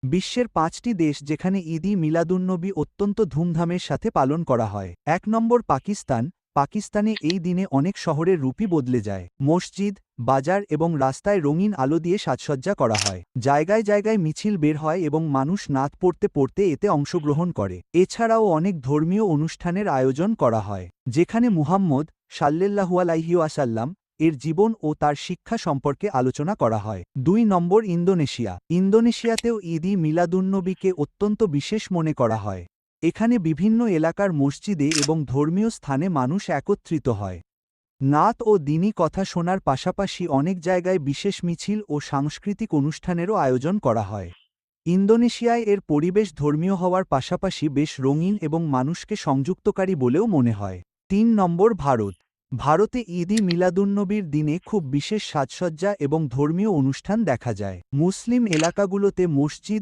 বিশ্বের ৫টি দেশ যেখানে ঈদ-ই মিলাদুন্নবী অত্যন্ত ধুমধামের সাথে পালন করা হয়। ১ নম্বর পাকিস্তান। পাকিস্তানে এই দিনে অনেক শহরের রূপই বদলে যায়। মসজিদ, বাজার এবং রাস্তায় রঙিন আলো দিয়ে সাজসজ্জা করা হয়। জায়গায় জায়গায় মিছিল বের হয় এবং মানুষ নাত পড়তে পড়তে এতে অংশগ্রহণ করে। এছাড়াও অনেক ধর্মীয় অনুষ্ঠানের আয়োজন করা হয়, যেখানে মুহাম্মদ সাল্লাল্লাহু আলাইহি ওয়াসাল্লাম এর জীবন ও তার শিক্ষা সম্পর্কে আলোচনা করা হয়। ২ নম্বর ইন্দোনেশিয়া। ইন্দোনেশিয়াতেও ঈদ-ই মিলাদুন্নবীকে অত্যন্ত বিশেষ মনে করা হয়। এখানে বিভিন্ন এলাকার মসজিদে এবং ধর্মীয় স্থানে মানুষ একত্রিত হয়। নাত ও দ্বীনি কথা শোনার পাশাপাশি অনেক জায়গায় বিশেষ মিছিল ও সাংস্কৃতিক অনুষ্ঠানেরও আয়োজন করা হয়। ইন্দোনেশিয়ায় এর পরিবেশ ধর্মীয় হওয়ার পাশাপাশি বেশ রঙিন এবং মানুষকে সংযুক্তকারী বলেও মনে হয়। ৩ নম্বর ভারত। ভারতে ঈদ-ই মিলাদুন্নবীর দিনে খুব বিশেষ সাজসজ্জা এবং ধর্মীয় অনুষ্ঠান দেখা যায়। মুসলিম এলাকাগুলোতে মসজিদ